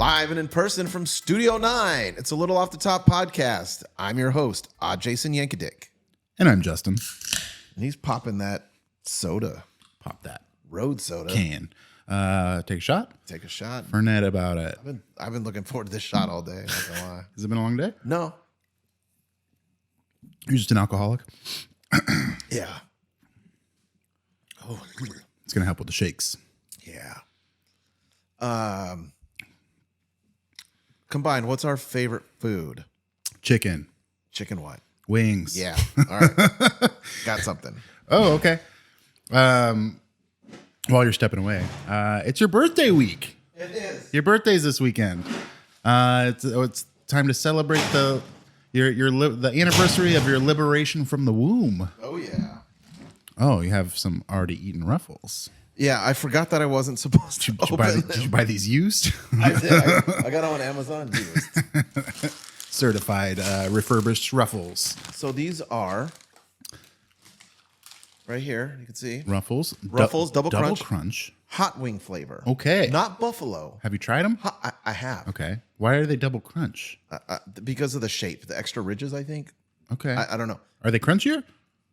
Live and in person from Studio 9. It's a Little Off the Top podcast. I'm your host, Jason Yankovic. And I'm Justin. And he's popping that soda. Pop that. Road soda. Can. Take a shot? Take a shot. Forget about it. I've been looking forward to this shot all day. Not gonna lie. Has it been a long day? No. You're just an alcoholic? Yeah. Oh, It's going to help with the shakes. yeah. Combined, what's our favorite food? Chicken. Chicken what? Wings. Yeah. All right. Got something. Oh, okay. While you're stepping away, it's your birthday week. It is. Your birthday's this weekend. It's time to celebrate the anniversary of your liberation from the womb. Oh, yeah. Oh, you have some already eaten Ruffles. Yeah, I forgot that I wasn't supposed to Did open you buy these used? I did. I got them on Amazon used. Certified refurbished Ruffles. So these are right here. You can see Ruffles. Double Crunch. Crunch. Hot wing flavor. Okay. Not buffalo. Have you tried them? I have. Okay. Why are they double crunch? Because of the shape, the extra ridges. I think. Okay. I don't know. Are they crunchier?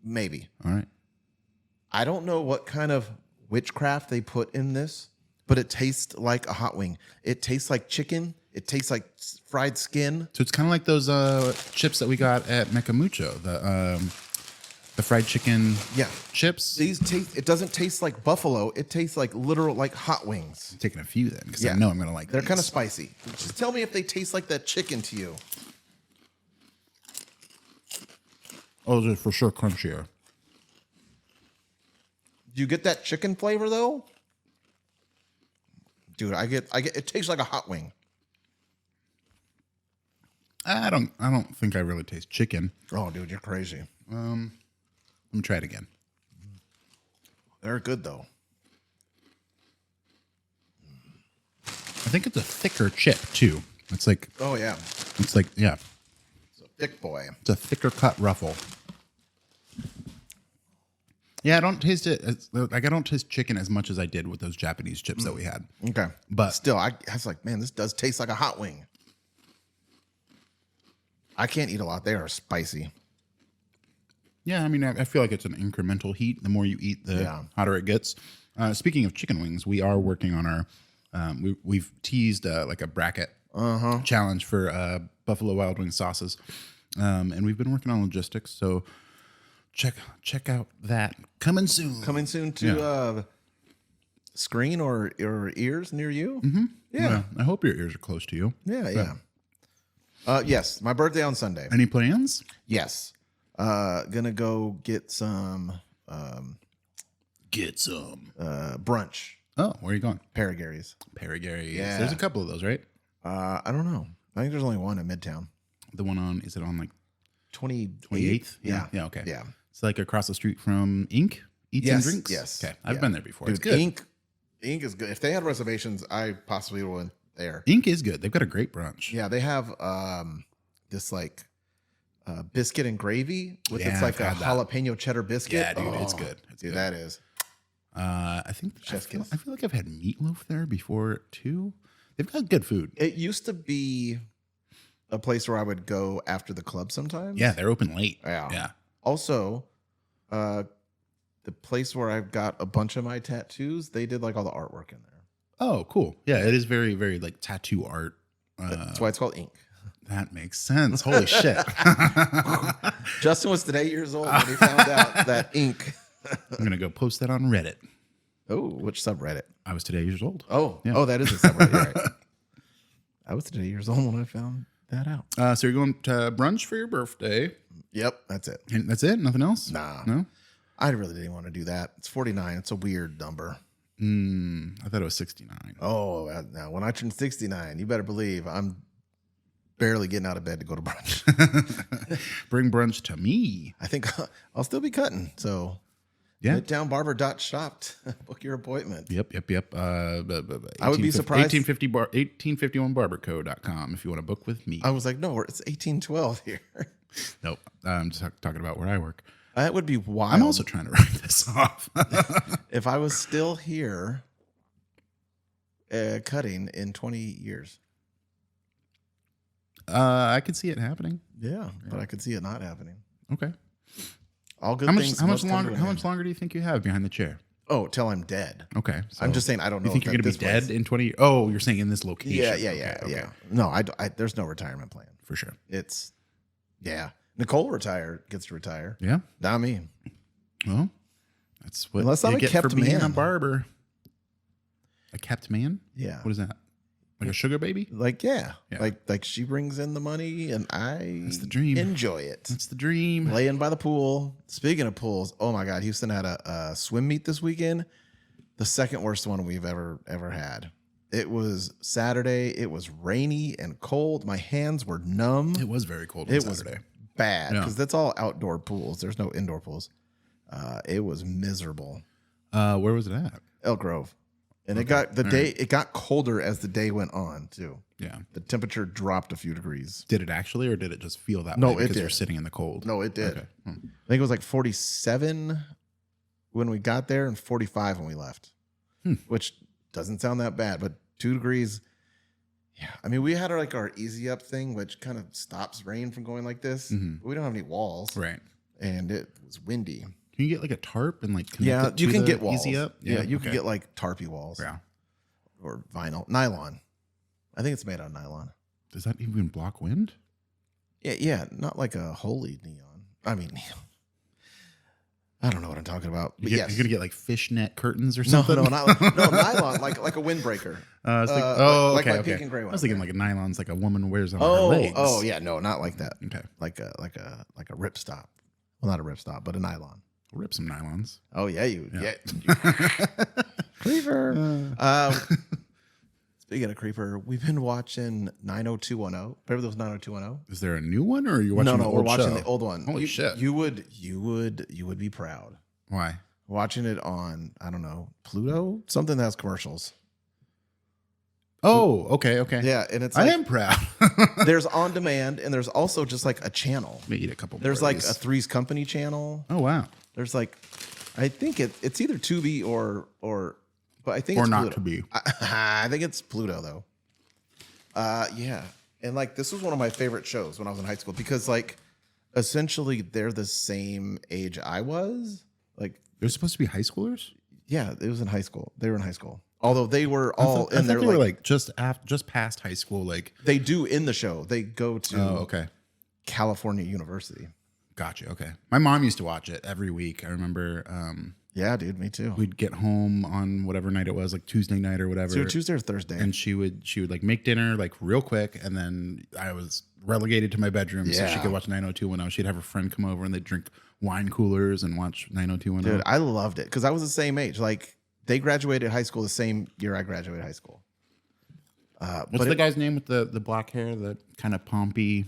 Maybe. All right. I don't know what kind of witchcraft they put in this, but it tastes like a hot wing. It tastes like chicken. It tastes like fried skin. So it's kind of like those chips that we got at Mecamucho, the fried chicken chips. These taste. It doesn't taste like buffalo. It tastes like literal like hot wings. I'm taking a few then because I know I'm going to like They're these. kind of spicy. Just tell me if they taste like that chicken to you. Oh, those are for sure crunchier. Do you get that chicken flavor though? Dude, I get it tastes like a hot wing. I don't think I really taste chicken. Oh, dude, you're crazy. Let me try it again. They're good though. I think it's a thicker chip too. It's like Oh yeah. It's a Thick boy. It's a thicker cut Ruffle. Yeah, I don't taste it. I don't taste chicken as much as I did with those Japanese chips that we had. Okay. But Still, I was like, man, this does taste like a hot wing. I can't eat a lot. They are spicy. yeah, I mean, I feel like it's an incremental heat. The more you eat, the hotter it gets. Speaking of chicken wings, we are working on our. We've teased like a bracket challenge for Buffalo Wild Wing sauces, and we've been working on logistics. So check out that coming soon. Coming soon to screen or ears near you. Mm-hmm. Yeah. I hope your ears are close to you. Yeah. Yes, my birthday on Sunday. Any plans? Yes. Gonna go get some brunch. Oh, where are you going? Perrigary's. Perrigary's. Yeah. There's a couple of those, right? I don't know. I think there's only one in Midtown. The one on, is it on like 28th? Yeah. Yeah, okay. Yeah. It's like across the street from Ink Eats and Drinks? Yes. Okay. I've Yeah. been there before. Dude, It's good. Ink is good. If they had reservations, I possibly went there. Ink is good. They've got a great brunch. Yeah, they have this like biscuit and gravy with Yeah, it's like I've a had that. jalapeno cheddar biscuit. Yeah, dude, it's good. It's Dude, good. that is. I Chef's feel kiss. like I've had meatloaf there before too. They've got good food. It used to be a place where I would go after the club sometimes. Yeah, they're open late. Yeah. Also, the place where I've got a bunch of my tattoos, they did like all the artwork in there. Oh, cool. Yeah, it is very, very like tattoo art. That's why it's called Ink. That makes sense. Holy shit. Justin was today years old when he found out that Ink. I'm going to go post that on Reddit. Oh, which subreddit? I was today years old. Oh, Yeah. oh, that is a subreddit. You're right. I was today years old when I found that out. So you're going to brunch for your birthday. Yep, that's it. And that's it? Nothing else? Nah. No? I really didn't want to do that. It's 49. It's a weird number. I thought it was 69. Oh, now when I turn 69, you better believe I'm barely getting out of bed to go to brunch. Bring brunch to me. I think I'll still be cutting. So, Yeah. midtownbarber.shop. Book your appointment. Yep. I would be surprised. 1851barberco.com if you want to book with me. I was like, no, it's 1812 here. Nope. I'm just talking about where I work. That would be wild. I'm also trying to write this off. If I was still here cutting in 20 years. I could see it happening. Yeah, but I could see it not happening. Okay. All good How things. much longer do you think you have behind the chair? Oh, till I'm dead. Okay. So I'm just saying I don't know. you think you're going to be dead in 20? Oh, you're saying in this location. Yeah. No, I there's no retirement plan. For sure. It's, Nicole gets to retire. Yeah. Not me. Well, that's what Unless you I'm a get kept for being man. a barber. A kept man? Yeah. What is that? Like a sugar baby? Like, Yeah. Like she brings in the money and That's the dream. enjoy it. That's the dream. Laying by the pool. Speaking of pools, oh my God, Houston had a swim meet this weekend. The second worst one we've ever had. It was Saturday. It was rainy and cold. My hands were numb. It was very cold on Saturday. Was bad because that's all outdoor pools. There's no indoor pools. It was miserable. Where was it at? Elk Grove. And it got colder as the day went on too. Yeah. The temperature dropped a few degrees. Did it actually, or did it just feel that No, way because it you're did. sitting in the cold? No, it did. Okay. I think it was like 47 when we got there and 45 when we left, which doesn't sound that bad, but 2 degrees. Yeah. I mean, we had our easy up thing, which kind of stops rain from going like this. Mm-hmm. We don't have any walls. Right. And it was windy. Can you get like a tarp and like connect it You to can the get walls. easy up? Yeah, you can get like tarpy walls. Yeah. Or vinyl. Nylon. I think it's made out of nylon. Does that even block wind? Yeah, not like a holy neon. I mean, I don't know what I'm talking about. But You're gonna get like fishnet curtains or something. No, nylon, like a windbreaker. Like my pink and gray one. I was thinking like a nylon's like a woman wears on her legs. Oh yeah, no, not like that. Okay. Like a rip stop. Well, not a rip stop, but a nylon. Rip some nylons. Oh yeah, Creeper. Speaking of Creeper, we've been watching 90210. Remember those 90210? Is there a new one, or are you watching? No, we're watching the old one. Holy shit! You would be proud. Why? Watching it on, I don't know, Pluto, something that has commercials. Oh, okay. Yeah, and it's I am proud. There's on demand, and there's also just like a channel. May eat a couple. There's more like of a these. Three's Company channel. Oh wow. There's like, I think it's either Tubi or but I think or it's not Pluto. to be. I think it's Pluto though. Yeah, and like this was one of my favorite shows when I was in high school because like essentially they're the same age I was. Like They're supposed to be high schoolers. yeah, it was in high school. They were in high school. Although they were all in their they were like just past high school. Like they do in the show. They go to okay. California University. Gotcha. Okay. My mom used to watch it every week. I remember Yeah, dude, me too. we'd get home on whatever night it was, like Tuesday night or whatever. Tuesday or Thursday. And she would like make dinner like real quick, and then I was relegated to my bedroom so she Yeah. could watch 90210. She'd have her friend come over and they'd drink wine coolers and watch 90210. Dude, I loved it because I was the same age. Like they graduated high school the same year I graduated high school. What's the guy's name with the black hair, the kind of pompy?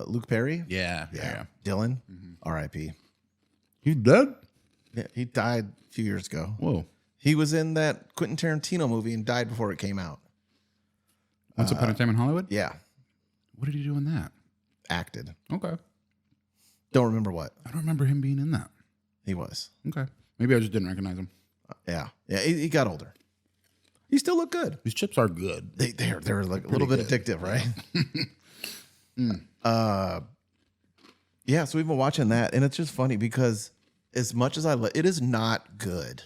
Luke Perry? Yeah. Dylan? R.I.P. He's dead? Yeah, he died a few years ago. Whoa. He was in that Quentin Tarantino movie and died before it came out. Once Upon a Time in Hollywood? Yeah, What did he do in that? acted. Okay. Don't remember what I don't remember him being in that. he was. Okay. Maybe I just didn't recognize him. Yeah, he got older. He still looked good. These chips are good. They're like a little bit addictive, right? Yeah, so we've been watching that, and it's just funny because as much as it is not good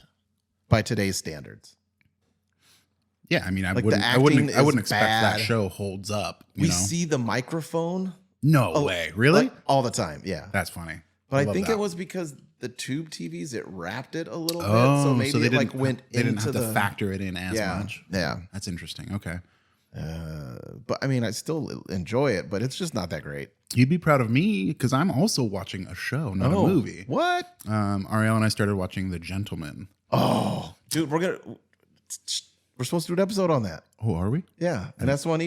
by today's standards. Yeah, I mean, I Like, wouldn't, the I wouldn't, acting I wouldn't is expect that bad. show holds up. You We know? see the microphone No way, really? like, all the time. Yeah, That's funny. but I love think that. it was because the tube TVs it wrapped it a little bit, Oh, so maybe they it like didn't- went They didn't into have to the factor it in as yeah much. yeah. That's interesting. Okay, But I mean, I still enjoy it, but it's just not that great. you'd be proud of me because I'm also watching a show, not a movie. What? Ariel and I started watching The Gentleman. Oh, dude, we're supposed to do an episode on that. Oh, are we? Yeah, and that's one.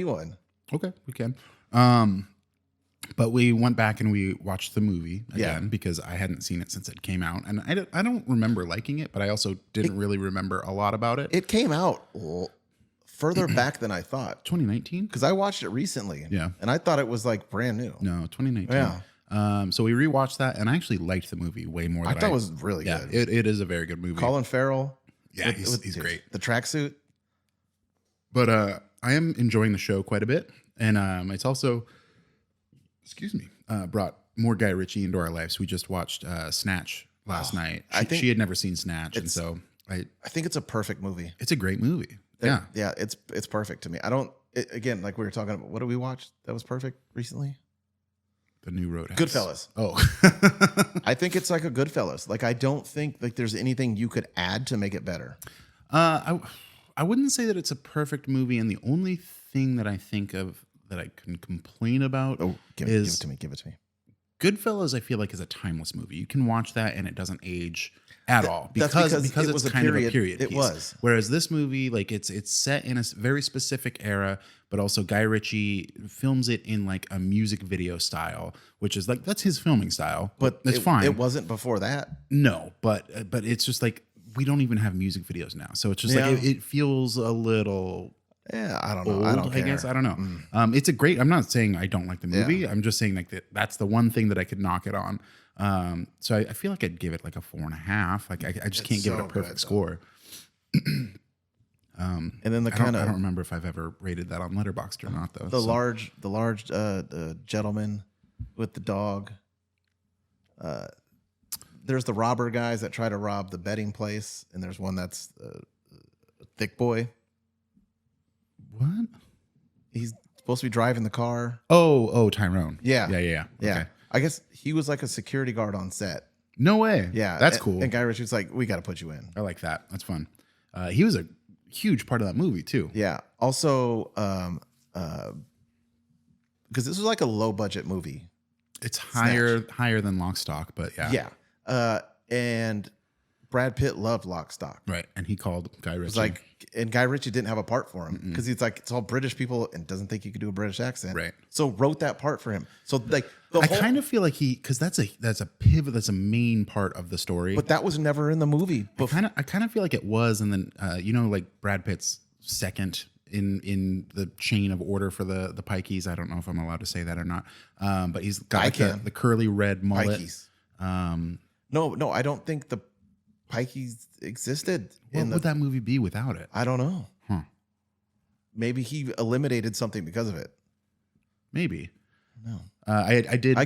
Okay, we can. But we went back and we watched the movie again because I hadn't seen it since it came out, and I don't remember liking it, but I also didn't really remember a lot about it. It came out further back than I thought 2019? because I watched it recently. Yeah. and I thought it was like brand new. No, 2019. Yeah. So we rewatched that, and I actually liked the movie way more. I Than thought it was really good. It is a very good movie. Colin Farrell. Yeah, he's great. The tracksuit. But I am enjoying the show quite a bit. And it's also, brought more Guy Ritchie into our lives. We just watched Snatch last night. She had never seen Snatch, and so I think it's a perfect movie. It's a great movie. Yeah, it's perfect to me. I don't. Again, like we were talking about, what did we watch that was perfect recently? The new Roadhouse. Goodfellas. Oh, I think it's like a Goodfellas. Like I don't think like there's anything you could add to make it better. I wouldn't say that it's a perfect movie, and the only thing that I think of that I can complain about give it to me. Goodfellas, I feel like, is a timeless movie. You can watch that and it doesn't age at all because it's kind of a period piece. It was. Whereas this movie, like it's set in a very specific era, but also Guy Ritchie films it in like a music video style, which is like that's his filming style. But it's fine. It wasn't before that. No, but it's just like we don't even have music videos now, so it's just like it feels a little. Yeah, I don't know. Old, I don't care. I guess I don't know. It's a great. I'm not saying I don't like the movie. Yeah. I'm just saying like that's the one thing that I could knock it on. So I feel like I'd give it like a 4.5. Like I just can't give it a perfect score. And then the kind of I don't remember if I've ever rated that on Letterboxd or not though. The large gentleman with the dog. There's the robber guys that try to rob the betting place, and there's one that's a thick boy. What? He's supposed to be driving the car. Oh, Tyrone. Yeah. Yeah. Okay. I guess he was like a security guard on set. No way. Yeah. That's cool. And Guy Ritchie was like, we got to put you in. I like that. That's fun. He was a huge part of that movie too. Yeah. Also, because this was like a low budget movie. It's higher than Lock, Stock, but yeah. Yeah. And Brad Pitt loved Lock, Stock. Right. And he called Guy Ritchie. It was like, and Guy Ritchie didn't have a part for him because he's like, it's all British people and doesn't think he could do a British accent. Right. So wrote that part for him. So like I kind of feel like because that's a pivot, that's a main part of the story. But that was never in the movie. I kind of feel like it was, and then like Brad Pitt's second in the chain of order for the Pikeys. I don't know if I'm allowed to say that or not. But he's got like the curly red mullet. Pikeys. No, I don't think the Pikeys existed. What would that movie be without it? I don't know. Huh. Maybe he eliminated something because of it. Maybe. No. I did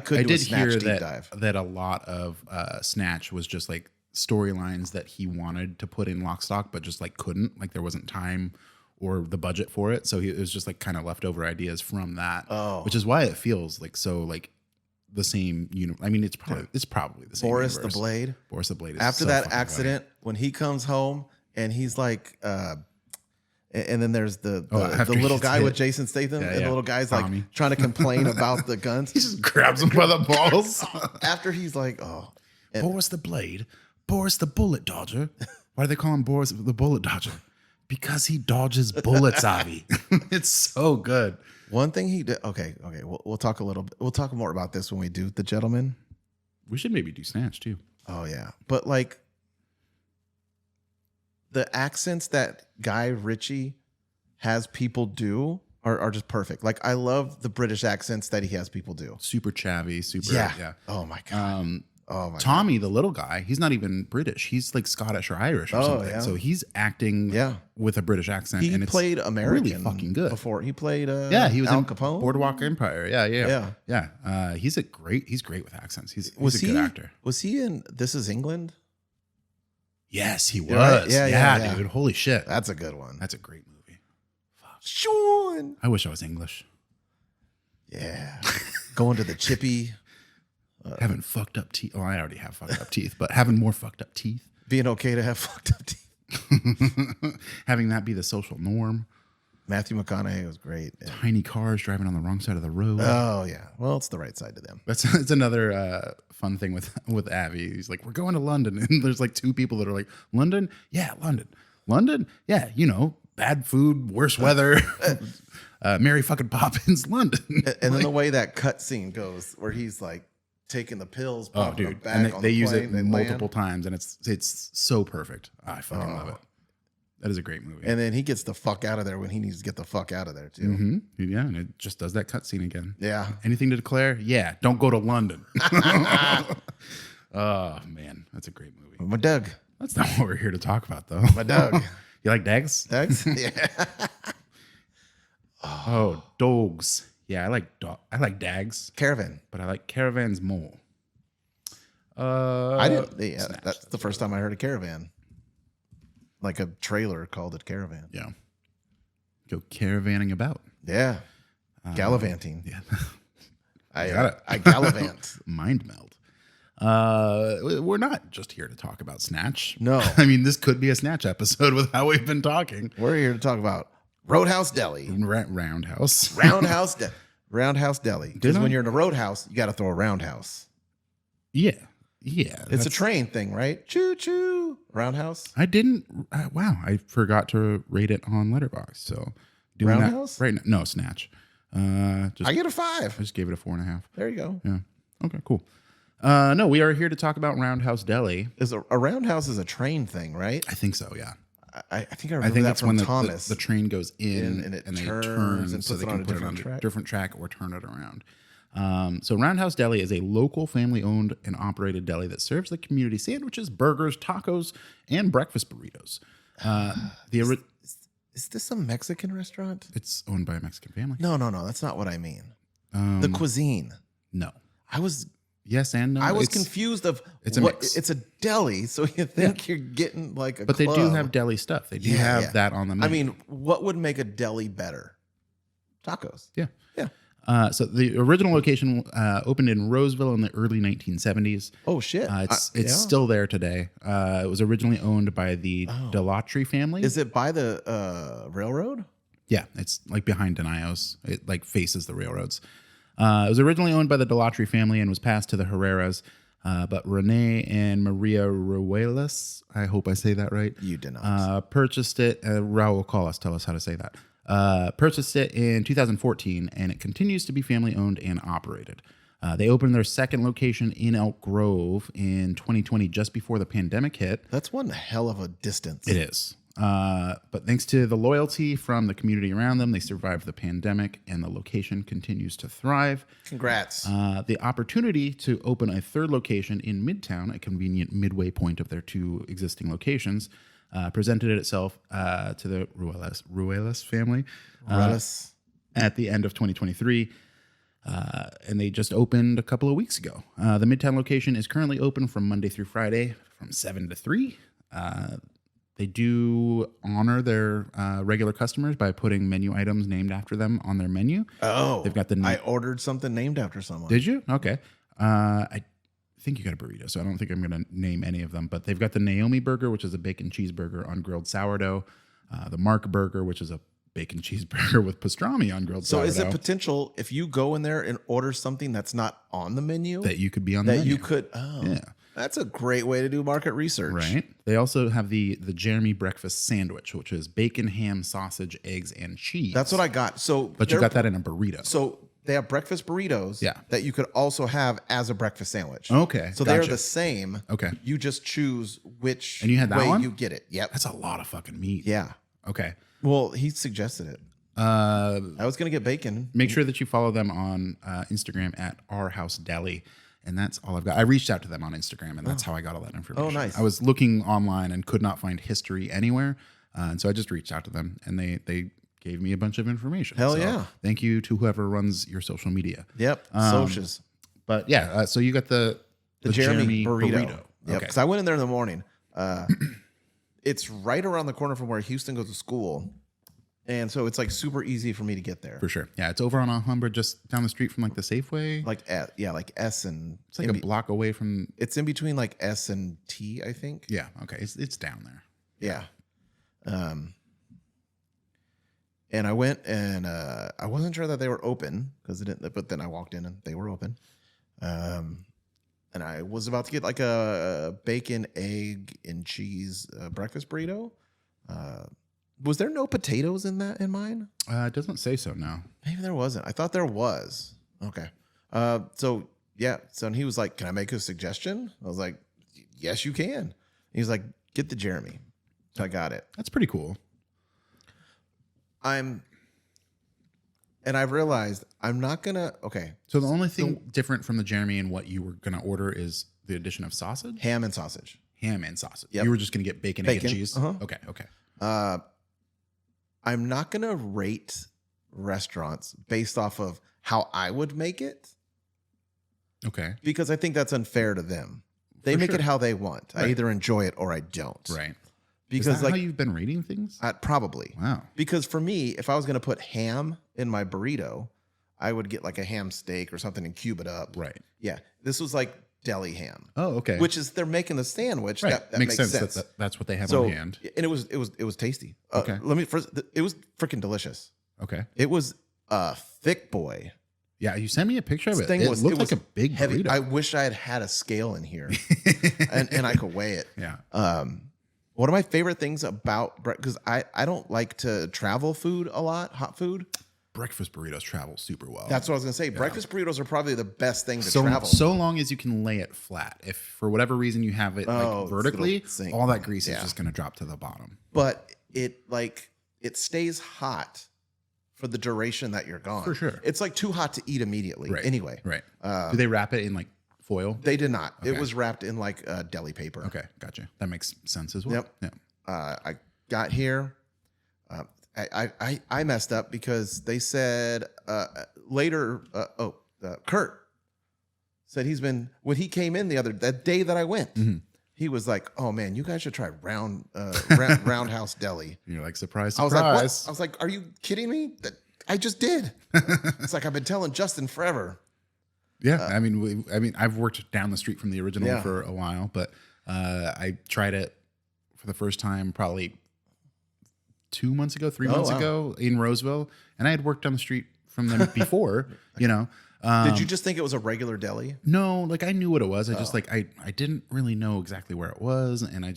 hear that that a lot of Snatch was just like storylines that he wanted to put in Lock, Stock, but just like couldn't. Like there wasn't time or the budget for it. So it was just like kind of leftover ideas from that. Oh. Which is why it feels like so like the same I mean, it's probably the same. Boris universe. the Blade. Boris the Blade is after so that accident, when he comes home and he's like, and then there's the little guy with Jason Statham, and the little guy's Tommy. Like trying to complain about the guns. He just grabs him by the balls. After he's like, Boris the Blade, Boris the Bullet Dodger. Why do they call him Boris the Bullet Dodger? Because he dodges bullets, Avi. It's so good. One thing he did. Okay. We'll talk a little bit. We'll talk more about this when we do The Gentleman. We should maybe do Snatch too. Oh yeah, but like the accents that Guy Ritchie has people do are just perfect. Like I love the British accents that he has people do. Super chavvy. Super. Yeah. Oh my god. Tommy, the little guy, he's not even British. He's like Scottish or Irish or something. Yeah. So he's acting with a British accent. He played American really fucking good. Before he played he was Al in Capone. Boardwalk Empire. Yeah. He's great with accents. He's a good actor. Was he in This Is England? Yes, he was. Right? Yeah, dude. Holy shit. That's a good one. That's a great movie. Fuck. Sean. I wish I was English. Yeah. Going to the chippy. Having fucked up teeth. Oh, I already have fucked up teeth, but having more fucked up teeth. Being okay to have fucked up teeth. Having that be the social norm. Matthew McConaughey was great. Yeah. Tiny cars driving on the wrong side of the road. Oh, yeah. Well, it's the right side to them. It's another fun thing with Avi. He's like, we're going to London. And there's like two people that are like, London? Yeah, London. London? Yeah, bad food, worse weather. Mary fucking Poppins, London. And then the way that cut scene goes where he's like, taking the pills, popping them back and on they the use plane, it multiple times, and it's so perfect. I fucking love it. That is a great movie. And then he gets the fuck out of there when he needs to get the fuck out of there too. Mm-hmm. Yeah, and it just does that cutscene again. Yeah. Anything to declare? Yeah. Don't go to London. Oh man, that's a great movie. My Doug. That's not what we're here to talk about, though. My Doug. You like Dags? Dags? Yeah. Oh, dogs. Yeah, I like dags, Caravan. but I like caravans more. I didn't. Yeah, Snatch, that's the first time I heard a caravan. Like a trailer called it caravan. Yeah. Go caravanning about. Yeah. Gallivanting. Yeah. I gallivant. Mind meld. We're not just here to talk about Snatch. No. I mean, this could be a Snatch episode with how we've been talking. We're here to talk about Roadhouse Deli. Roundhouse. Roundhouse Deli. Because when you're in a roadhouse, you got to throw a roundhouse. Yeah. Yeah. It's a train thing, right? Choo choo. Roundhouse. I didn't. Wow. I forgot to rate it on Letterboxd. So doing Roundhouse? that right now. No, Snatch. I get a 5. I just gave it a 4.5. There you go. Yeah. Okay, cool. No, we are here to talk about Roundhouse Deli. Is a roundhouse is a train thing, right? I think so, yeah. I think I remember that that's from when Thomas. the train goes in and it they turns turn and so puts they it on can a put it different on track. a different track or turn it around. So Roundhouse Deli is a local family-owned and operated deli that serves the community sandwiches, burgers, tacos, and breakfast burritos. Is this a Mexican restaurant? It's owned by a Mexican family. No. That's not what I mean. The cuisine. No. Yes and no. I was confused of it's a what mix. it's a deli, so you think you're getting like a But club. they do have deli stuff. They do have that on the menu. I mean, what would make a deli better? Tacos. Yeah. Yeah. So the original location opened in Roseville in the early 1970s. Oh shit. It's still there today. It was originally owned by the Delatry family. Is it by the railroad? Yeah, it's like behind Denio's. It like faces the railroads. It was originally owned by the Delatry family and was passed to the Herreras. But Renee and Maria Ruelas, I hope I say that right. You did not. Purchased it. Raul, call us. Tell us how to say that. Purchased it in 2014, and it continues to be family owned and operated. They opened their second location in Elk Grove in 2020, just before the pandemic hit. That's one hell of a distance. It is. But thanks to the loyalty from the community around them, they survived the pandemic, and the location continues to thrive. Congrats. The opportunity to open a third location in Midtown, a convenient midway point of their two existing locations, presented itself to the Ruelas family at the end of 2023. And they just opened a couple of weeks ago. The Midtown location is currently open from Monday through Friday from 7 to 3. They do honor their regular customers by putting menu items named after them on their menu. Oh, they've got the. I ordered something named after someone. Did you? Okay. I think you got a burrito, so I don't think I'm going to name any of them. But they've got the Naomi burger, which is a bacon cheeseburger on grilled sourdough. The Mark burger, which is a bacon cheeseburger with pastrami on grilled sourdough. So is it potential if you go in there and order something that's not on the menu that you could be on the menu? You could. Oh, yeah. That's a great way to do market research. Right. They also have the Jeremy breakfast sandwich, which is bacon, ham, sausage, eggs, and cheese. That's what I got. But you got that in a burrito. So they have breakfast burritos that you could also have as a breakfast sandwich. Okay. So they're the same. Okay. You just choose which and you had that way one? you get it. Yep. That's a lot of fucking meat. Yeah. Okay. Well, he suggested it. I was going to get bacon. Make sure that you follow them on Instagram at Roundhouse Deli. And that's all I've got. I reached out to them on Instagram, and that's how I got all that information. Oh, nice. I was looking online and could not find history anywhere. And so I just reached out to them, and they gave me a bunch of information. Hell yeah. Thank you to whoever runs your social media. Yep. Socials. But yeah, so you got the Jeremy burrito. Yep. Because I went in there in the morning. It's right around the corner from where Houston goes to school. And so it's like super easy for me to get there. For sure. Yeah, it's over on Alhambra, just down the street from like the Safeway. Like S and it's like a block away from. It's in between like S and T, I think. Yeah. Okay. It's down there. Yeah. And I went and I wasn't sure that they were open because it didn't. But then I walked in and they were open. And I was about to get like a bacon, egg, and cheese breakfast burrito. Was there no potatoes in mine? It doesn't say so now. Maybe there wasn't. I thought there was. Okay. So he was like, "Can I make a suggestion?" I was like, "Yes, you can." He was like, "Get the Jeremy." So I got it. That's pretty cool. And I've realized I'm not gonna. Okay. So the only thing different from the Jeremy and what you were gonna order is the addition of sausage, ham and sausage. Yep. You were just gonna get bacon. Egg, and cheese. Uh-huh. Okay. I'm not gonna rate restaurants based off of how I would make it. Okay. Because I think that's unfair to them. They make it how they want. Right. I either enjoy it or I don't. Right. Because is that how you've been rating things? Probably. Wow. Because for me, if I was going to put ham in my burrito, I would get like a ham steak or something and cube it up. Right. Yeah. This was like deli ham. Oh, okay. Which is they're making the sandwich. Right. That makes sense. That's what they have on hand. And it was tasty. Okay. It was freaking delicious. Okay. It was a thick boy. Yeah, you sent me a picture of it. It looked like a big heavy. burrito. I wish I had a scale in here and I could weigh it. Yeah. One of my favorite things about because I don't like to travel food a lot, hot food. Breakfast burritos travel super well. That's what I was gonna say. Yeah. Breakfast burritos are probably the best thing to travel. So long as you can lay it flat. If for whatever reason you have it like vertically, all that grease is just gonna drop to the bottom. But it stays hot for the duration that you're gone. For sure. It's like too hot to eat immediately. Right. Anyway. Right. Do they wrap it in like foil? They did not. Okay. It was wrapped in like deli paper. Okay. Gotcha. That makes sense as well. Yep. Yep. I got here. I messed up because they said later, Kurt said when he came in that day that I went, he was like, "Oh man, you guys should try Roundhouse Deli." And you're like, surprise, surprise. I was like, what? I was like, are you kidding me? I just did. It's like I've been telling Justin forever. Yeah, I mean, I've worked down the street from the original for a while, but I tried it for the first time probably 2 months ago, 3 months ago in Roseville, and I had worked down the street from them before. Did you just think it was a regular deli? No, like I knew what it was. I just like I didn't really know exactly where it was, and I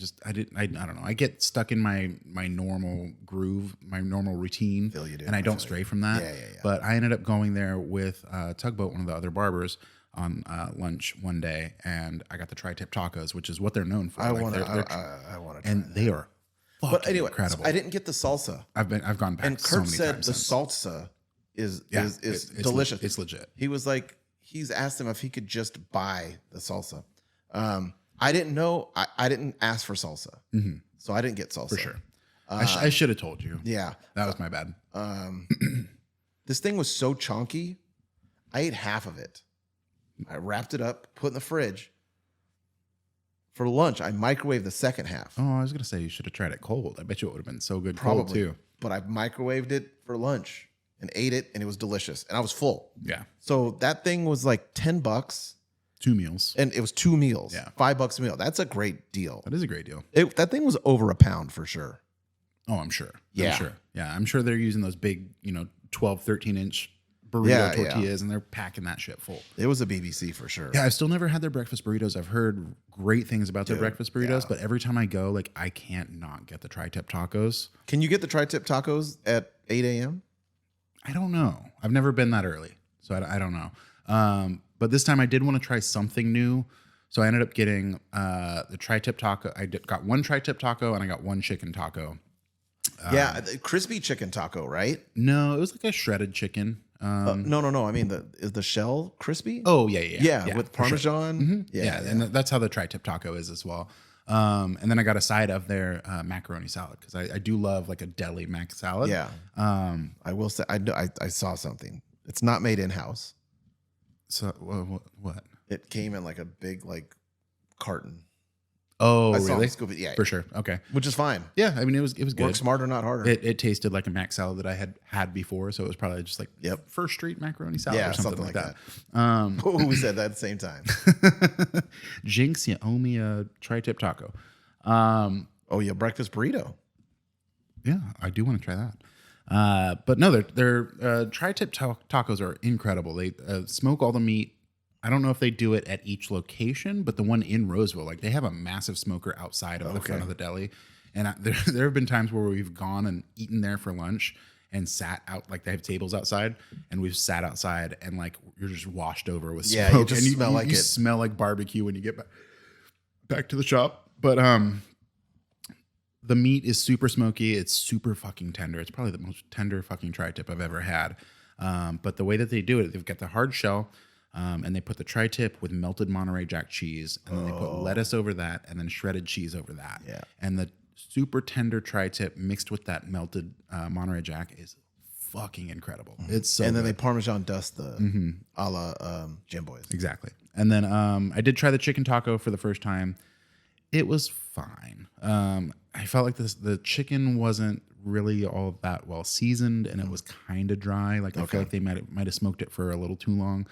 don't know. I get stuck in my normal groove, my normal routine, and I don't stray from that. Yeah. But I ended up going there with Tugboat, one of the other barbers, on lunch one day, and I got the tri-tip tacos, which is what they're known for. I want to, and they are. But anyway, incredible. I didn't get the salsa. I've gone back. And Kurt said the salsa is delicious. It's legit. He was like, he's asked him if he could just buy the salsa. I didn't know. I didn't ask for salsa, so I didn't get salsa for sure. I should have told you. Yeah, that was my bad. This thing was so chunky. I ate half of it. I wrapped it up, put it in the fridge. For lunch, I microwaved the second half. Oh, I was gonna say you should have tried it cold. I bet you it would have been so good cold too. But I microwaved it for lunch and ate it, and it was delicious. And I was full. Yeah. So that thing was like $10. 2 meals. And it was 2 meals. Yeah. $5 a meal. That's a great deal. That is a great deal. That thing was over a pound for sure. Oh, I'm sure. Yeah. I'm sure. Yeah. I'm sure they're using those big, 12, 13 inch burrito tortillas, and they're packing that shit full. It was a BBC for sure. Yeah, I've still never had their breakfast burritos. I've heard great things about their breakfast burritos, but every time I go, like I can't not get the tri-tip tacos. Can you get the tri-tip tacos at 8 a.m.? I don't know. I've never been that early, so I don't know. But this time I did want to try something new, so I ended up getting the tri-tip taco. Got one tri-tip taco and I got one chicken taco. The crispy chicken taco, right? No, it was like a shredded chicken. No. I mean, is the shell crispy? Oh, yeah. With Parmesan. Sure. Yeah. And that's how the tri-tip taco is as well. And then I got a side of their macaroni salad because I do love like a deli mac salad. Yeah. I will say I saw something. It's not made in house. So what? It came in like a big like carton. Oh, I really? Saw it, yeah, for sure. Okay, which is fine. Yeah, I mean it was good. Work smarter, not harder. It tasted like a mac salad that I had before, so it was probably just like First Street macaroni salad or something like that. We said that at the same time. Jinx, you owe me a tri-tip taco. Breakfast burrito. Yeah, I do want to try that. But no, their tri-tip tacos are incredible. They smoke all the meat. I don't know if they do it at each location, but the one in Roseville, like they have a massive smoker outside of the front of the deli. And there have been times where we've gone and eaten there for lunch and sat out, like they have tables outside, and we've sat outside and like you're just washed over with smoke. Yeah, you just you smell like barbecue when you get back to the shop. But the meat is super smoky. It's super fucking tender. It's probably the most tender fucking tri-tip I've ever had. But the way that they do it, they've got the hard shell. And they put the tri-tip with melted Monterey Jack cheese, and then they put lettuce over that, and then shredded cheese over that. Yeah. And the super tender tri-tip mixed with that melted Monterey Jack is fucking incredible. It's so and then good. they Parmesan dust the a la Jim Boys. Exactly. And then I did try the chicken taco for the first time. It was fine. I felt like the chicken wasn't really all that well seasoned, and it was kind of dry. Like I feel like they might have smoked it for a little too long.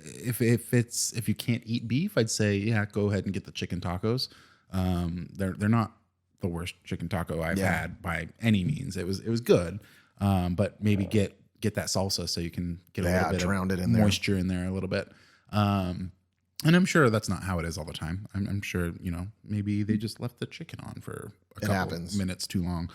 If you can't eat beef, I'd say yeah, go ahead and get the chicken tacos. They're not the worst chicken taco I've had by any means. It was good, but maybe get that salsa so you can get a little bit of moisture in there a little bit. And I'm sure that's not how it is all the time. I'm sure, maybe they just left the chicken on for a couple minutes too long.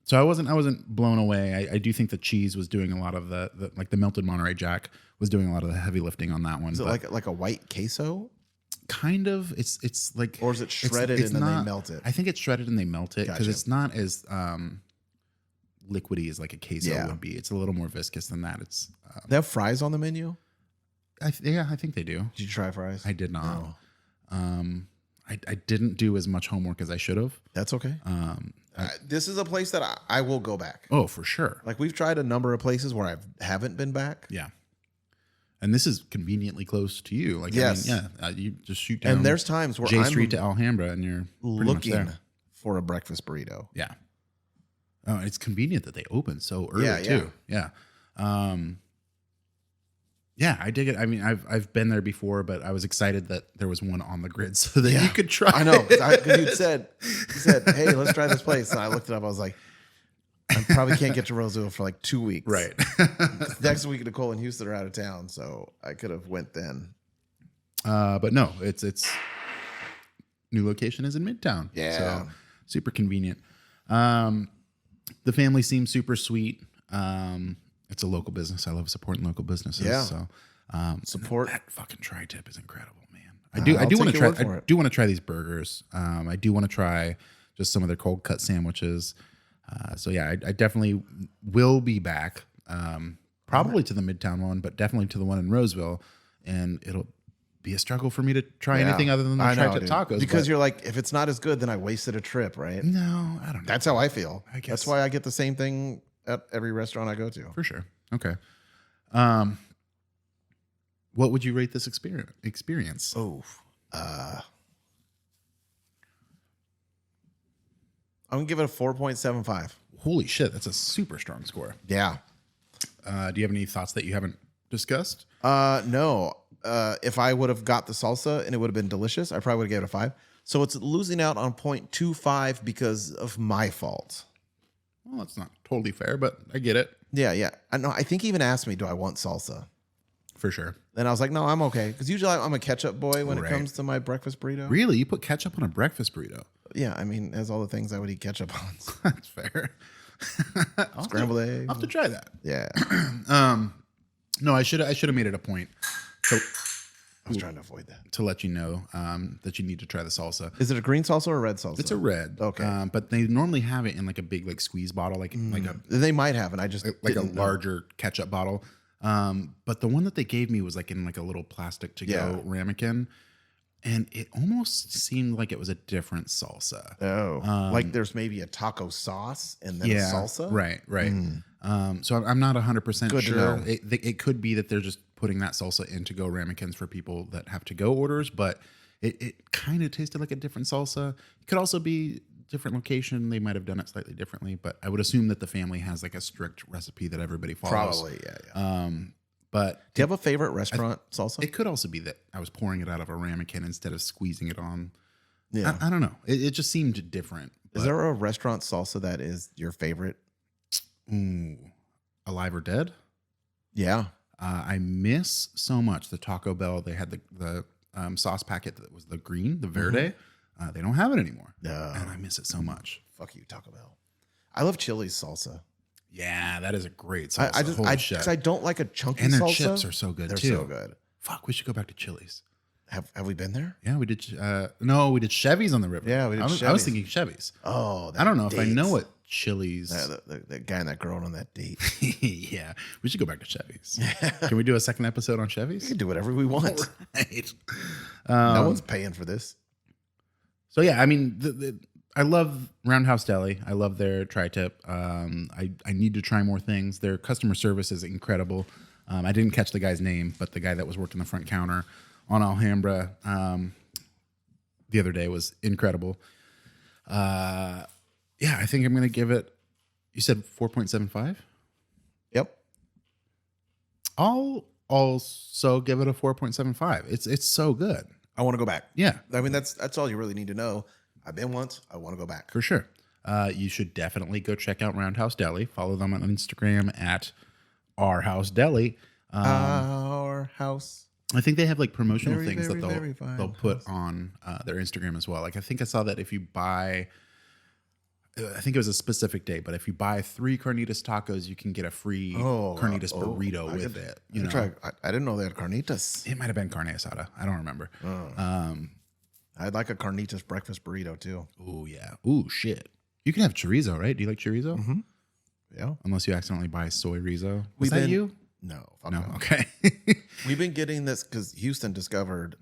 So I wasn't blown away. I do think the cheese was doing a lot of the like the melted Monterey Jack was doing a lot of the heavy lifting on that one. Is it like a white queso? Kind of. It's like, or is it shredded and then they melt it? I think it's shredded and they melt it because it's not as liquidy as like a queso would be. It's a little more viscous than that. It's they have fries on the menu. I think they do. Did you try fries? I did not. No. I didn't do as much homework as I should have. That's okay. This is a place that I will go back. Oh, for sure. Like we've tried a number of places where I haven't been back. Yeah. And this is conveniently close to you. Like, yes. I mean, you just shoot down. And there's times where J Street to Alhambra and you're looking for a breakfast burrito. Yeah. Oh, it's convenient that they open so early too. Yeah. Yeah, I dig it. I mean, I've been there before, but I was excited that there was one on the grid so that you could try. I know. Because you said, hey, let's try this place. And I looked it up. I was like, I probably can't get to Roseville for like 2 weeks. Right. Next week, Nicole and Houston are out of town, so I could have went then. But no, it's new location is in Midtown. Yeah. So super convenient. The family seems super sweet. It's a local business. I love supporting local businesses. Yeah. So support that fucking tri-tip is incredible, man. I do want to try. I do want to try these burgers. I do want to try just some of their cold cut sandwiches. So yeah, I definitely will be back. Probably to the Midtown one, but definitely to the one in Roseville. And it'll be a struggle for me to try anything other than the tri-tip tacos. Because you're like, if it's not as good, then I wasted a trip, right? No, I don't know. That's how I feel. I guess that's why I get the same thing at every restaurant I go to. For sure. Okay. What would you rate this experience? Oh, I'm gonna give it a 4.75. Holy shit, that's a super strong score. Yeah. Do you have any thoughts that you haven't discussed? No. If I would have got the salsa and it would have been delicious, I probably would have given it a 5. So it's losing out on 0.25 because of my fault. Well, that's not totally fair, but I get it. Yeah. I know. I think he even asked me, do I want salsa? For sure. Then I was like, no, I'm okay. Because usually I'm a ketchup boy when it comes to my breakfast burrito. Really? You put ketchup on a breakfast burrito? Yeah. I mean, as all the things I would eat ketchup on. That's fair. Scrambled eggs. I'll have to try that. Yeah. No, I should have made it a point. I was trying to avoid that. To let you know that you need to try the salsa. Is it a green salsa or a red salsa? It's a red. Okay. But they normally have it in like a big like squeeze bottle, like a they might have, and I just like a larger ketchup bottle. But the one that they gave me was like in like a little plastic to go ramekin, and it almost seemed like it was a different salsa. Oh, like there's maybe a taco sauce and then a salsa. Right. So I'm not 100% sure. It could be that they're just putting that salsa in to go ramekins for people that have to go orders, but it kind of tasted like a different salsa. It could also be different location. They might have done it slightly differently, but I would assume that the family has like a strict recipe that everybody follows. Probably, yeah. But do you have a favorite restaurant salsa? It could also be that I was pouring it out of a ramekin instead of squeezing it on. Yeah. I don't know. It just seemed different. Is there a restaurant salsa that is your favorite? Ooh, Alive or Dead? Yeah. I miss so much the Taco Bell. They had the sauce packet that was the green, the verde. They don't have it anymore. No. And I miss it so much. Fuck you, Taco Bell. I love Chili's salsa. Yeah, that is a great salsa. I don't like a chunky salsa. And their chips are so good too. They're so good. Fuck, we should go back to Chili's. Have we been there? Yeah, we did. No, we did Chevy's on the river. Yeah, we did Chevy's. I was thinking Chevy's. Oh, I don't know if I know what Chili's. The guy and that girl on that date. Yeah, we should go back to Chevy's. Can we do a second episode on Chevy's? We can do whatever we want. Right. No one's paying for this. So yeah, I mean, I love Roundhouse Deli. I love their tri-tip. I need to try more things. Their customer service is incredible. I didn't catch the guy's name, but the guy that was working the front counter on Alhambra the other day was incredible. I think I'm going to give it, you said 4.75? Yep. I'll also give it a 4.75. It's so good. I want to go back. Yeah. I mean, that's all you really need to know. I've been once. I want to go back. For sure. You should definitely go check out Roundhouse Deli. Follow them on Instagram at Our House Deli. Our house. I think they have like promotional Very, things very, that very they'll put on their Instagram as well. Like I think I saw that if you buy, I think it was a specific day, but if you buy 3 carnitas tacos, you can get a free carnitas burrito with it. You know, I didn't know they had carnitas. It might have been carne asada. I don't remember. I'd like a carnitas breakfast burrito too. Oh yeah. Ooh shit. You can have chorizo, right? Do you like chorizo? Mm-hmm. Yeah. Unless you accidentally buy soy rizo. Was that you? No. No. Okay. We've been getting this because Houston discovered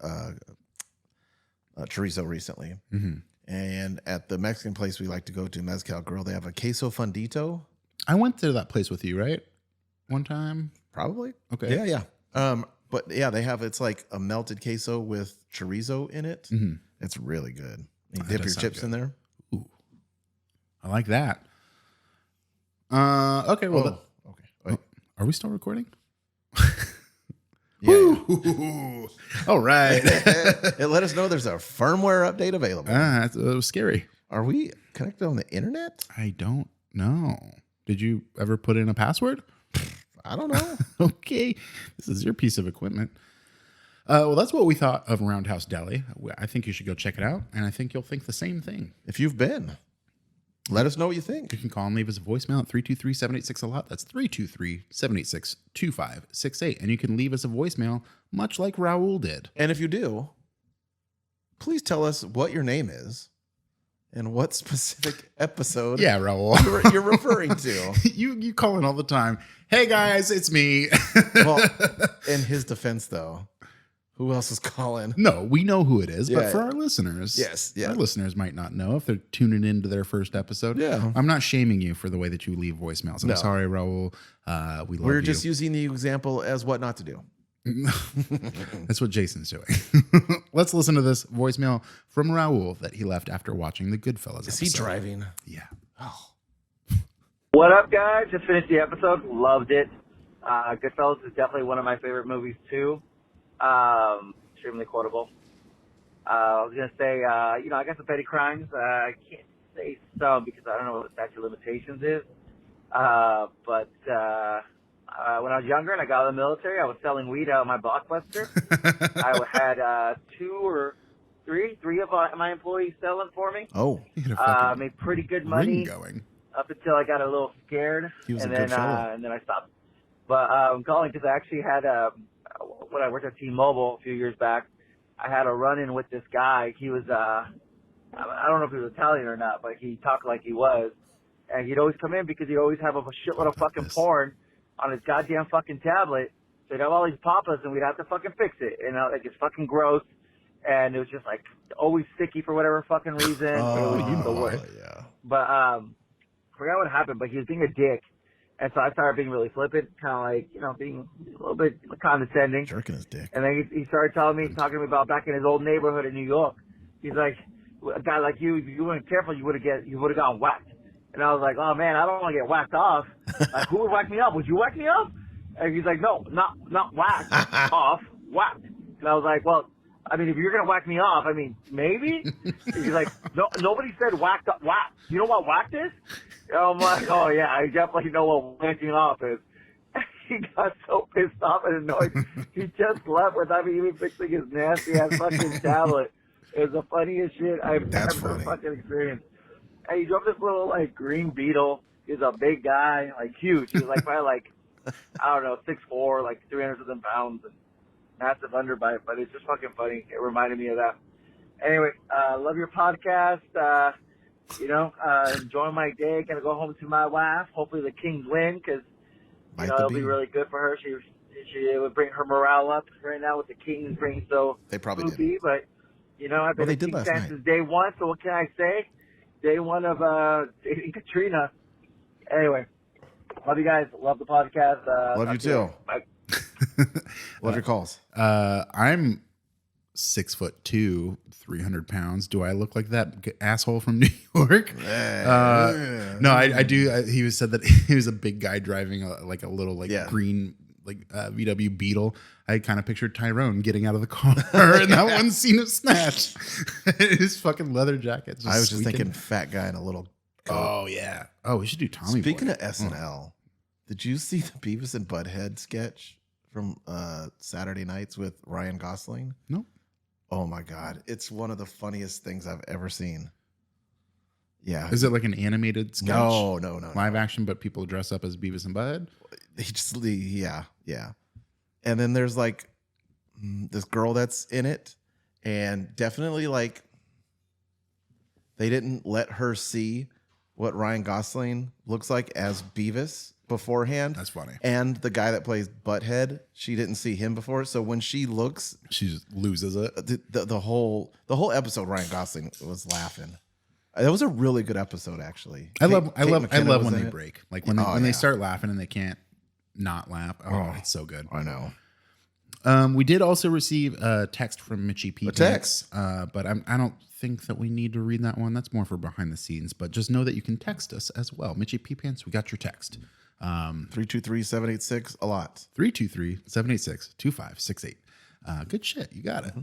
chorizo recently. Mm-hmm. And at the Mexican place we like to go to, Mezcal Grill, they have a queso fundito. I went to that place with you, right? One time? Probably. Okay. Yeah. But yeah, they have, it's like a melted queso with chorizo in it. Mm-hmm. It's really good. You dip your chips in there. Ooh. I like that. Okay. Well, okay. Wait. Are we still recording? Yeah. All right. It let us know there's a firmware update available. It was scary. Are we connected on the internet? I don't know. Did you ever put in a password? I don't know. Okay. This is your piece of equipment. Well, that's what we thought of Roundhouse Deli. I think you should go check it out, and I think you'll think the same thing. If you've been, let us know what you think. You can call and leave us a voicemail at 323-786-a-lot. That's 323-786-2568. And you can leave us a voicemail much like Raul did. And if you do, please tell us what your name is and what specific episode Raul. you're referring to. You call in all the time. Hey, guys, it's me. Well, in his defense, though, who else is calling? No, we know who it is, but for our listeners, our listeners might not know if they're tuning into their first episode. Yeah, I'm not shaming you for the way that you leave voicemails. I'm sorry, Raul. We're just using the example as what not to do. That's what Jason's doing. Let's listen to this voicemail from Raul that he left after watching the Goodfellas episode. Is he driving? Yeah. Oh. What up, guys? Just finished the episode. Loved it. Goodfellas is definitely one of my favorite movies, too. Extremely quotable. I was going to say, I got some petty crimes. I can't say some because I don't know what the statute of limitations is. But when I was younger and I got out of the military, I was selling weed out of my Blockbuster. I had 2 or 3 of my employees selling for me. Oh. Made pretty good money going. up until I got a little scared. He was and a good fellow. And then I stopped. But I'm calling because I actually had when I worked at T-Mobile a few years back, I had a run-in with this guy. He was, I don't know if he was Italian or not, but he talked like he was. And he'd always come in because he'd always have a shitload of fucking porn on his goddamn fucking tablet. So he'd have all these pop-ups and we'd have to fucking fix it. And like it's fucking gross. And it was just like always sticky for whatever fucking reason. It was the worst. Yeah. But I forgot what happened, but he was being a dick. And so I started being really flippant, kind of like, being a little bit condescending. Jerking his dick. And then he started talking to me about back in his old neighborhood in New York. He's like, a guy like you, if you weren't careful, you would have gotten whacked. And I was like, oh man, I don't want to get whacked off. Like, who would whack me up? Would you whack me up? And he's like, no, not whacked off, whacked. And I was like, well, I mean, if you're gonna whack me off, I mean, maybe. He's like, no, nobody said whacked up. Whack. You know what whacked is? And I'm like, oh yeah, I definitely know what whacking off is. He got so pissed off and annoyed, he just left without me even fixing his nasty ass fucking tablet. It was the funniest shit I've ever fucking experienced. And he drove this little like green Beetle. He's a big guy, like huge. He's like probably like, I don't know, 6'4", like 300 something pounds, and massive underbite. But it's just fucking funny. It reminded me of that. Anyway, love your podcast. Enjoying my day. Gonna go home to my wife. Hopefully the Kings win because it'll be really good for her. She would bring her morale up right now with the Kings being so they probably poopy. did. But I've been a Kings fan since day one. So what can I say? day one of dating Katrina. Anyway, love you guys. Love the podcast. Love you too. Bye. Love your calls. I'm 6'2", 300 pounds. Do I look like that asshole from New York? No, I do. He said that he was a big guy driving a little green VW Beetle. I kind of pictured Tyrone getting out of the car in that one scene of Snatch. His fucking leather jacket. I was just thinking fat guy in a little coat. Oh yeah. Oh, we should do Tommy Speaking Boy. of SNL, did you see the Beavis and Butthead sketch from Saturday Nights with Ryan Gosling? No. Oh my God. It's one of the funniest things I've ever seen. Yeah. Is it like an animated sketch? No. Live action, but people dress up as Beavis and Butthead? Yeah. And then there's like this girl that's in it, and definitely like they didn't let her see what Ryan Gosling looks like as Beavis beforehand. That's funny. And the guy that plays Butthead, she didn't see him before. So when she looks, she just loses it. The whole episode, Ryan Gosling was laughing. That was a really good episode, actually. I love when they break. Like when they start laughing and they can't not laugh. Oh, it's so good. I know. We did also receive a text from Mitchie P. Text. But I don't think that we need to read that one. That's more for behind the scenes. But just know that you can text us as well. Mitchie P. Pants, we got your text. 323-786 a lot. 323-786-2568. Good shit. You got it.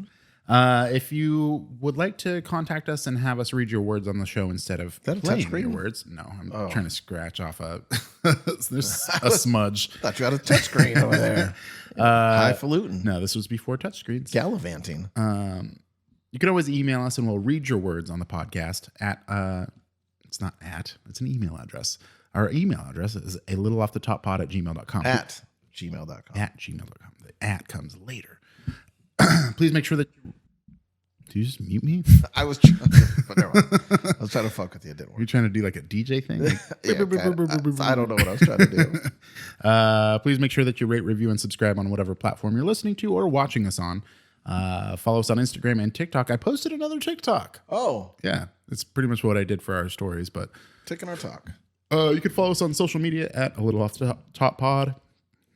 If you would like to contact us and have us read your words on the show instead of playing your words, no, I'm trying to scratch off there's a smudge. Thought you had a touchscreen over there. Highfalutin. No, this was before touchscreens. Gallivanting. You can always email us and we'll read your words on the podcast it's not it's an email address. Our email address is a little off the top pod @gmail.com. At gmail.com. At gmail.com. The at comes later. Please make sure that. Did you just mute me? I was trying to fuck with you. It didn't work. You're trying to do like a DJ thing? Like, I don't know what I was trying to do. Please make sure that you rate, review, and subscribe on whatever platform you're listening to or watching us on. Follow us on Instagram and TikTok. I posted another TikTok. Oh. Yeah. It's pretty much what I did for our stories, but. Taking our talk. You can follow us on social media at a little off the top pod.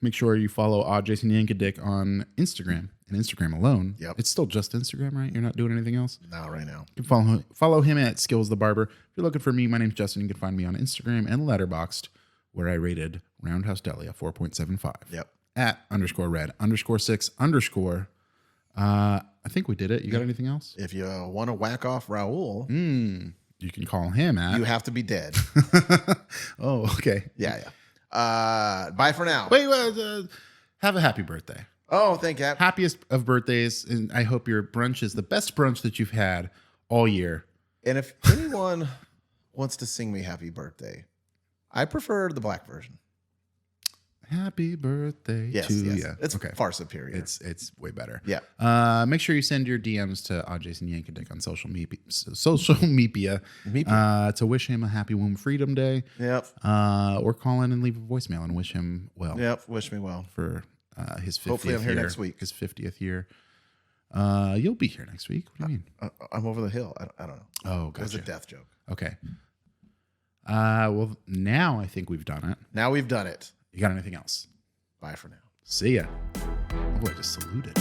Make sure you follow Jason Yankadick on Instagram and Instagram alone. Yep. It's still just Instagram, right? You're not doing anything else? Not right now. You can follow him at Skills the Barber. If you're looking for me, my name's Justin. You can find me on Instagram and Letterboxd, where I rated Roundhouse Deli a 4.75. Yep. At _red_6_. I think we did it. You got anything else? If you want to whack off Raul, you can call him at. You have to be dead. Oh, okay. Yeah. Bye for now. Wait, have a happy birthday. Oh, thank you. Happiest of birthdays, and I hope your brunch is the best brunch that you've had all year. And if anyone wants to sing me happy birthday, I prefer the black version. Happy birthday to you. It's far superior. It's way better. Yeah. Make sure you send your DMs to Jason Yankadick on social media to wish him a happy Womb Freedom Day. Yep. Or call in and leave a voicemail and wish him well. Yep. Wish me well for his 50th Hopefully I'm here year, next week. His 50th year. You'll be here next week. What do you mean? I'm over the hill. I don't know. Oh, gotcha. It was a death joke. Okay. Well, now I think we've done it. Now we've done it. You got anything else? Bye for now. See ya. Oh, I just saluted.